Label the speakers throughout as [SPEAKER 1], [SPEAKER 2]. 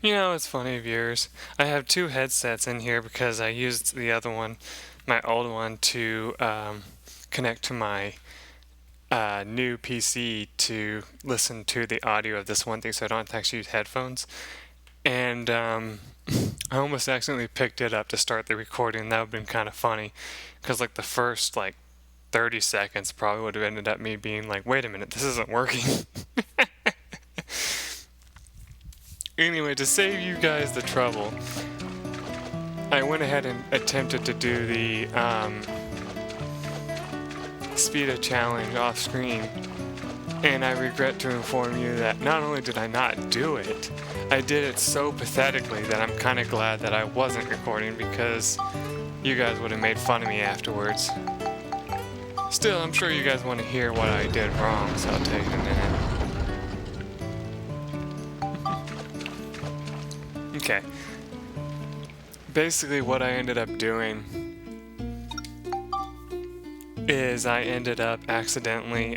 [SPEAKER 1] You know, it's funny, viewers. I have two headsets in here because I used the other one, my old one, to connect to my new PC to listen to the audio of this one thing, so I don't have to actually use headphones. And I almost accidentally picked it up to start the recording. That would have been kind of funny, because like the first 30 seconds probably would have ended up me being like, wait a minute, this isn't working. Anyway, to save you guys the trouble, I went ahead and attempted to do the speed of challenge off screen, and I regret to inform you that not only did I not do it, I did it so pathetically that I'm kind of glad that I wasn't recording, because you guys would have made fun of me afterwards. Still, I'm sure you guys want to hear what I did wrong, so I'll tell you in a minute. Okay. Basically, what I ended up doing is I ended up accidentally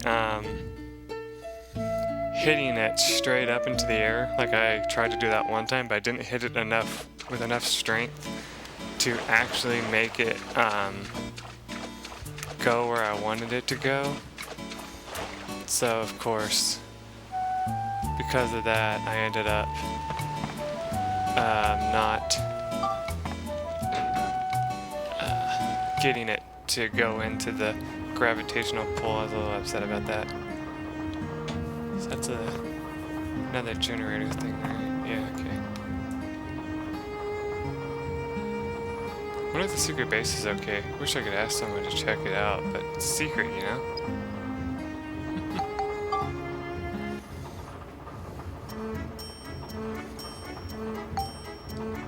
[SPEAKER 1] hitting it straight up into the air. Like I tried to do that one time, but I didn't hit it with enough strength to actually make it go where I wanted it to go. So of course, because of that, I ended up not getting it to go into the gravitational pull. I was a little upset about that. So that's another generator thing, right? Yeah, okay. I wonder if the secret base is okay. Wish I could ask someone to check it out, but it's secret, you know?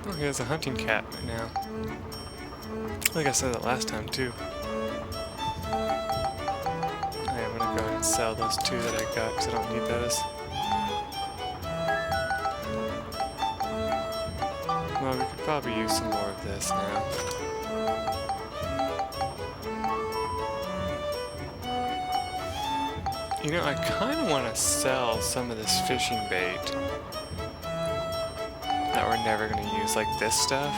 [SPEAKER 1] Oh, he has a hunting cat right now. I think I said that last time, too. I'm gonna go ahead and sell those two that I got, because I don't need those. Well, we could probably use some more of this now. You know, I kind of want to sell some of this fishing bait that we're never going to use, like this stuff.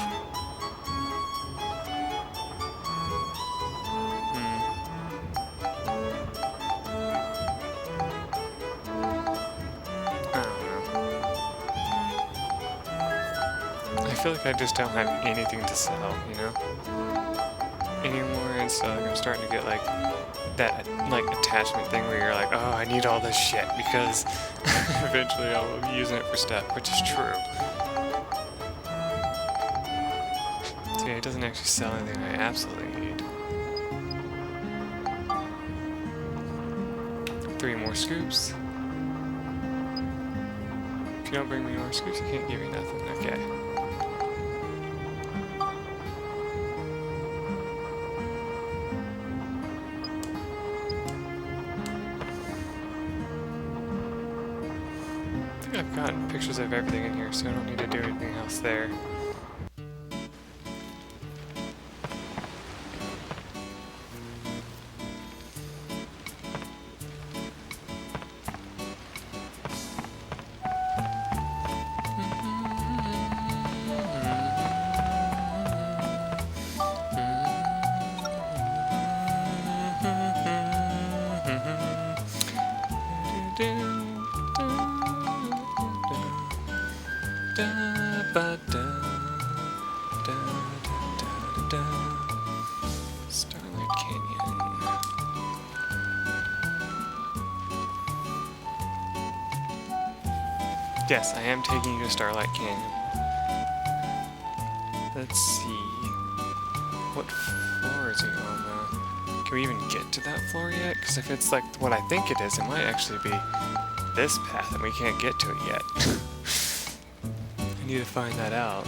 [SPEAKER 1] I don't know. I feel like I just don't have anything to sell, you know? Anymore, and so like, I'm starting to get like that attachment thing where you're like, oh, I need all this shit because eventually I'll be using it for stuff, which is true. So yeah, it doesn't actually sell anything I absolutely need. 3 more scoops. If you don't bring me more scoops, I can't give you nothing. Okay. I've gotten pictures of everything in here, so I don't need to do anything else there. Starlight Canyon. Yes, I am taking you to Starlight Canyon. Let's see. What floor is he on though? Can we even get to that floor yet? Because if it's like what I think it is, it might actually be this path and we can't get to it yet. I need to find that out.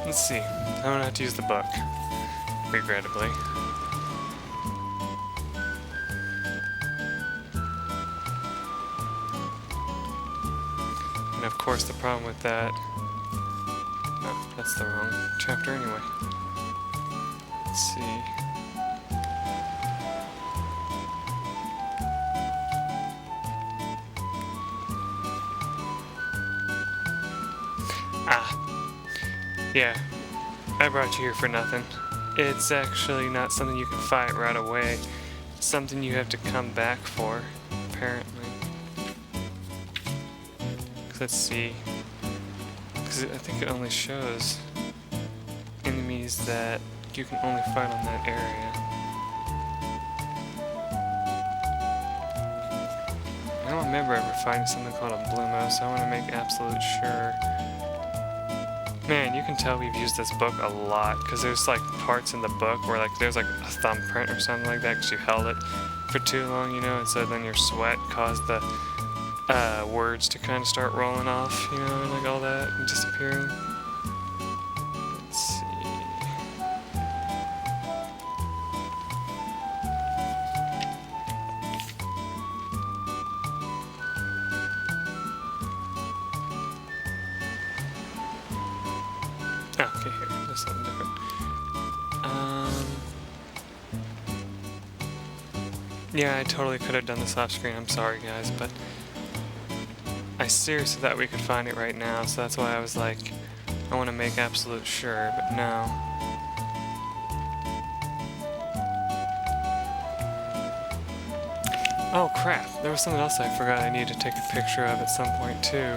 [SPEAKER 1] Let's see. I'm gonna have to use the book, regrettably. And of course the problem with that... Oh, that's the wrong chapter anyway. Let's see. Yeah, I brought you here for nothing. It's actually not something you can fight right away. It's something you have to come back for, apparently. Let's see. Because I think it only shows enemies that you can only fight on that area. I don't remember ever finding something called a blue mouse, so I want to make absolute sure. Man, you can tell we've used this book a lot, because there's like parts in the book where like there's like a thumbprint or something like that because you held it for too long, you know, and so then your sweat caused the words to kind of start rolling off, you know, and like all that and disappearing. Let's see. Okay, here, there's something different. Yeah, I totally could have done this off screen, I'm sorry guys, but I seriously thought we could find it right now, so that's why I was like, I want to make absolute sure, but no. Oh crap, there was something else I forgot I needed to take a picture of at some point too.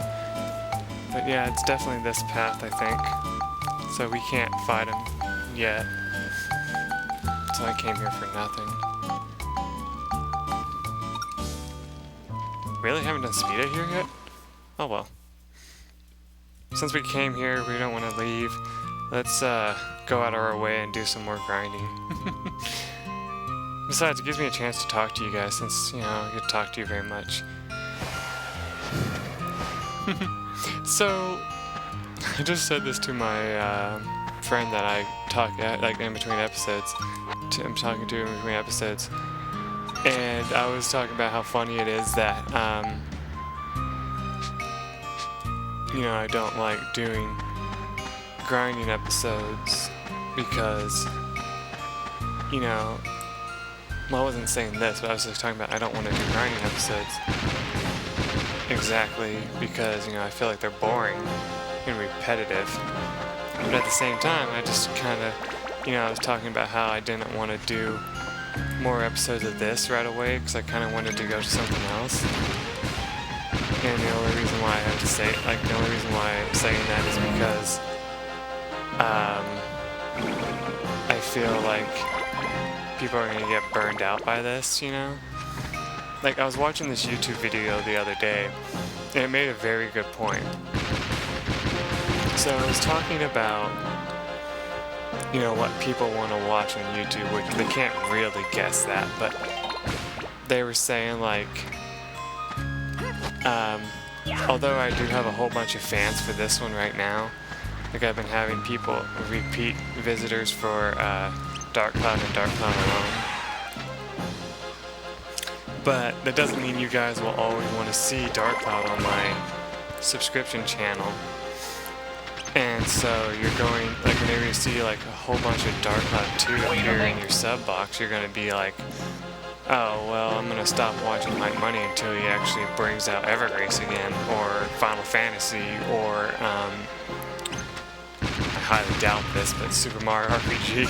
[SPEAKER 1] But yeah, it's definitely this path, I think. So we can't fight him yet. So I came here for nothing. Really? Haven't done speed here yet? Oh well. Since we came here, we don't want to leave. Let's go out of our way and do some more grinding. Besides, it gives me a chance to talk to you guys since, you know, I get to talk to you very much. So, I just said this to my friend that I talk at, like in between episodes. I'm talking to in between episodes. And I was talking about how funny it is that, you know, I don't like doing grinding episodes because, you know, well, I wasn't saying this, but I was just talking about I don't want to do grinding episodes exactly because, you know, I feel like they're boring and repetitive. But at the same time, I just kind of, you know, I was talking about how I didn't want to do more episodes of this right away because I kind of wanted to go to something else. And the only reason why I have to say, like, the only reason why I'm saying that is because I feel like people are gonna get burned out by this, you know? Like, I was watching this YouTube video the other day, and it made a very good point. So I was talking about, you know, what people want to watch on YouTube, which they can't really guess that, but they were saying, like, although I do have a whole bunch of fans for this one right now, like I've been having people, repeat visitors for Dark Cloud and Dark Cloud alone. But that doesn't mean you guys will always want to see Dark Cloud on my subscription channel. And so you're going, like whenever you see like a whole bunch of Dark Cloud 2 appear in your sub box, you're going to be like, oh, well, I'm going to stop watching Mike Money until he actually brings out Evergrace again, or Final Fantasy, or, I highly doubt this, but Super Mario RPG.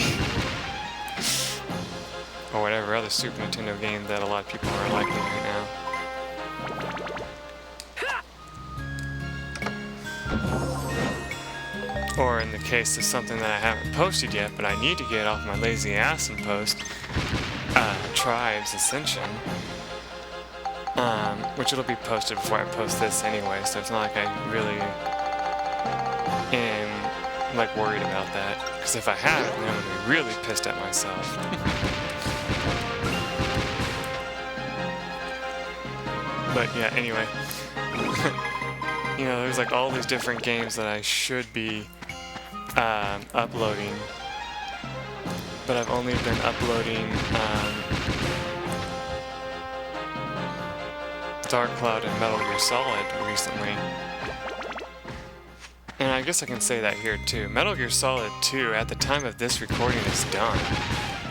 [SPEAKER 1] Or whatever other Super Nintendo game that a lot of people are liking right now. Or in the case of something that I haven't posted yet, but I need to get off my lazy ass and post, Tribes Ascension. Which it'll be posted before I post this anyway, so it's not like I really am, like, worried about that. Because if I haven't, then I'm going to be really pissed at myself. But yeah, anyway. You know, there's like all these different games that I should be uploading, but I've only been uploading Dark Cloud and Metal Gear Solid recently. And I guess I can say that here too. Metal Gear Solid 2, at the time of this recording, is done.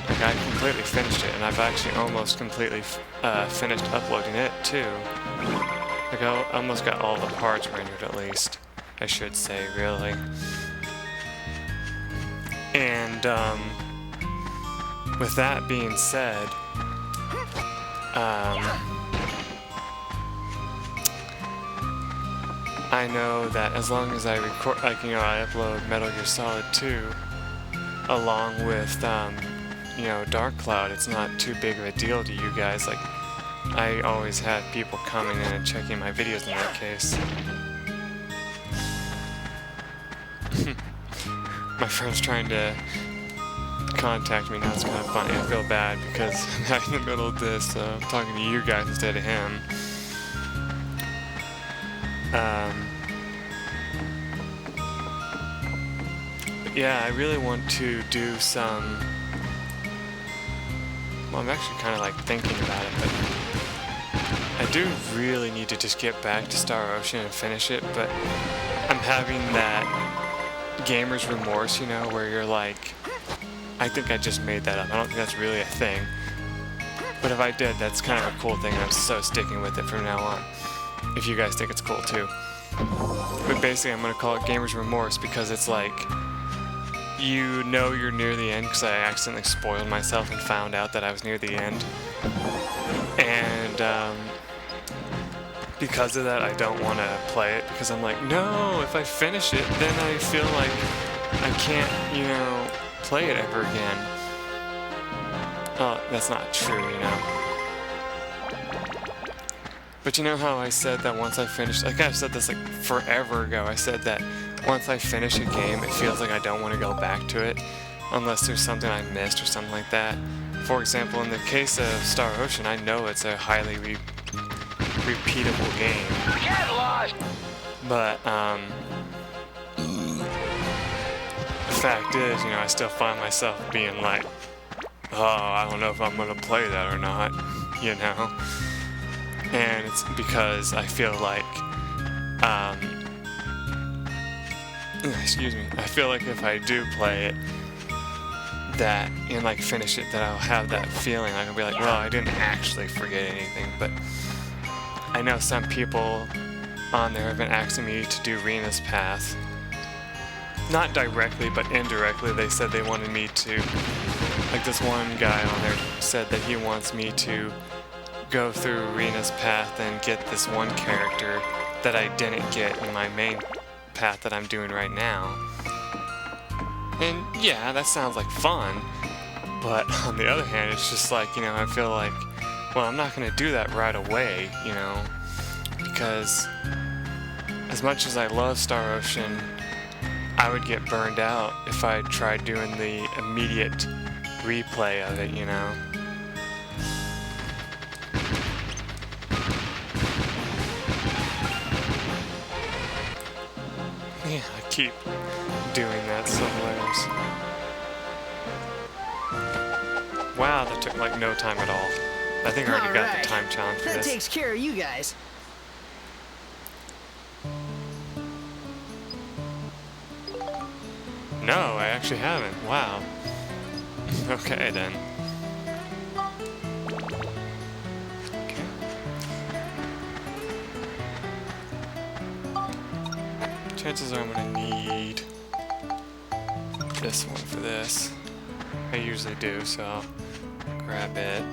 [SPEAKER 1] Like, I completely finished it, and I've actually almost completely finished uploading it too. Like, I almost got all the parts rendered, at least, I should say, really. And with that being said, I know that as long as I record, like, you know, I upload Metal Gear Solid 2 along with, you know, Dark Cloud, it's not too big of a deal to you guys. Like, I always have people coming in and checking my videos in that case. My friend's trying to contact me now. It's kind of funny. I feel bad because I'm in the middle of this, I'm talking to you guys instead of him. But yeah, I really want to do some... Well, I'm actually kind of like thinking about it, but I do really need to just get back to Star Ocean and finish it, but I'm having that gamer's remorse, you know, where you're like, I think I just made that up. I don't think that's really a thing. But if I did, that's kind of a cool thing, and I'm so sticking with it from now on. If you guys think it's cool too. But basically, I'm going to call it gamer's remorse because it's like, you know you're near the end because I accidentally spoiled myself and found out that I was near the end. And because of that, I don't want to play it because I'm like, no, if I finish it, then I feel like I can't, you know, play it ever again. Oh, that's not true, you know. But you know how I said that once I finish, like I've said this like forever ago, I said that once I finish a game, it feels like I don't want to go back to it unless there's something I missed or something like that. For example, in the case of Star Ocean, I know it's a highly repeatable game. Get lost! But, the fact is, you know, I still find myself being like, oh, I don't know if I'm going to play that or not, you know? And it's because I feel like, excuse me, I feel like if I do play it, that, and like finish it, that I'll have that feeling, like I'll be like, well, I didn't actually forget anything, but I know some people on there have been asking me to do Rena's Path. Not directly, but indirectly, they said they wanted me to, like this one guy on there said that he wants me to go through Rena's Path and get this one character that I didn't get in my main path that I'm doing right now. And yeah, that sounds like fun, but on the other hand, it's just like, you know, I feel like, well, I'm not going to do that right away, you know, because as much as I love Star Ocean, I would get burned out if I tried doing the immediate replay of it, you know. Yeah, I keep doing that sometimes. Wow, that took like no time at all. I think I already got the time challenge for this.
[SPEAKER 2] That takes care of you guys.
[SPEAKER 1] No, I actually haven't. Wow. Okay, then. Okay. Chances are I'm gonna need this one for this. I usually do, so I'll grab it.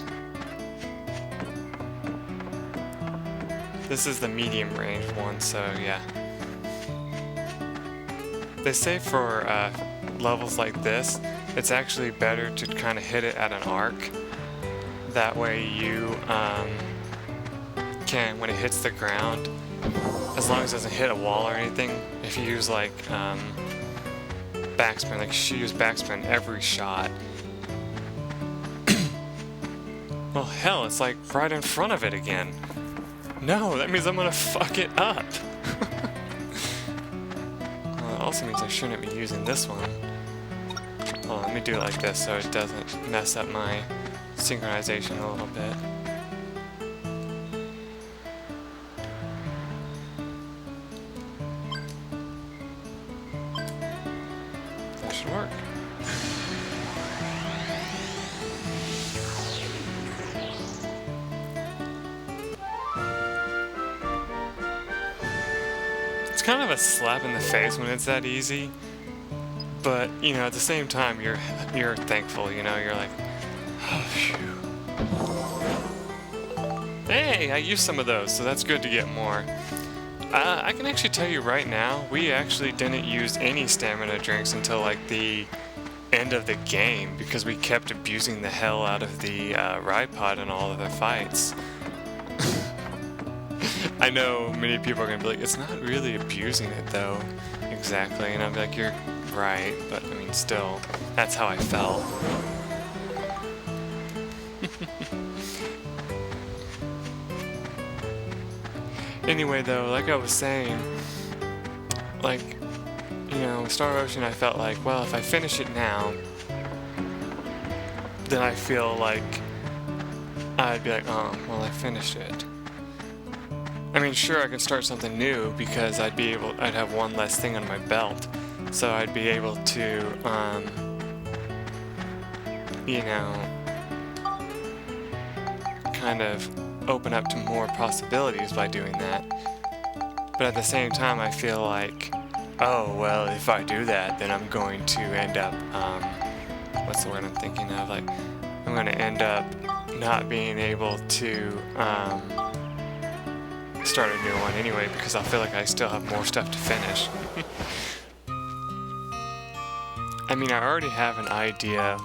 [SPEAKER 1] This is the medium range one, so yeah. They say for levels like this, it's actually better to kind of hit it at an arc. That way you can, when it hits the ground, as long as it doesn't hit a wall or anything, if you use like backspin, like you should use backspin every shot. Well, hell, it's like right in front of it again. No, that means I'm gonna fuck it up. It also means I shouldn't be using this one. Hold on, let me do it like this so it doesn't mess up my synchronization a little bit. kind of a slap in the face when it's that easy. But, you know, at the same time, you're thankful, you know, you're like, oh, phew. Hey, I used some of those, so that's good to get more. I can actually tell you right now, we actually didn't use any stamina drinks until like the end of the game because we kept abusing the hell out of the ride pod in all of the fights. I know many people are going to be like, it's not really abusing it though. Exactly, and I'll be like, you're right, but I mean, still, that's how I felt. Anyway, though, like I was saying, like, you know, Star Ocean, I felt like, well, if I finish it now, then I feel like I'd be like, oh, well, I finished it. I mean, sure, I could start something new because I'd have one less thing on my belt, so I'd be able to, you know, kind of open up to more possibilities by doing that. But at the same time, I feel like, oh, well, if I do that, then I'm going to end up, what's the word I'm thinking of? Like, I'm going to end up not being able to start a new one anyway, because I feel like I still have more stuff to finish. I mean, I already have an idea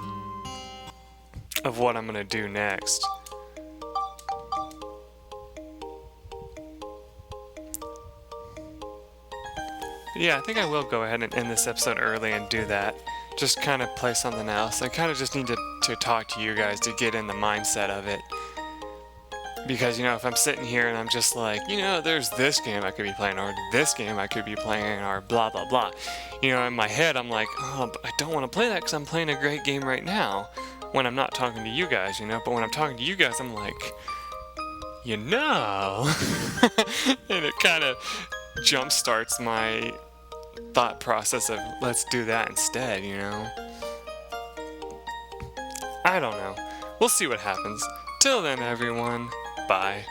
[SPEAKER 1] of what I'm going to do next. Yeah, I think I will go ahead and end this episode early and do that. Just kind of play something else. I kind of just need to talk to you guys to get in the mindset of it. Because, you know, if I'm sitting here and I'm just like, you know, there's this game I could be playing, or this game I could be playing, or blah, blah, blah. You know, in my head, I'm like, oh, but I don't want to play that because I'm playing a great game right now. When I'm not talking to you guys, you know. But when I'm talking to you guys, I'm like, you know. And it kind of jump starts my thought process of let's do that instead, you know. I don't know. We'll see what happens. Till then, everyone, bye.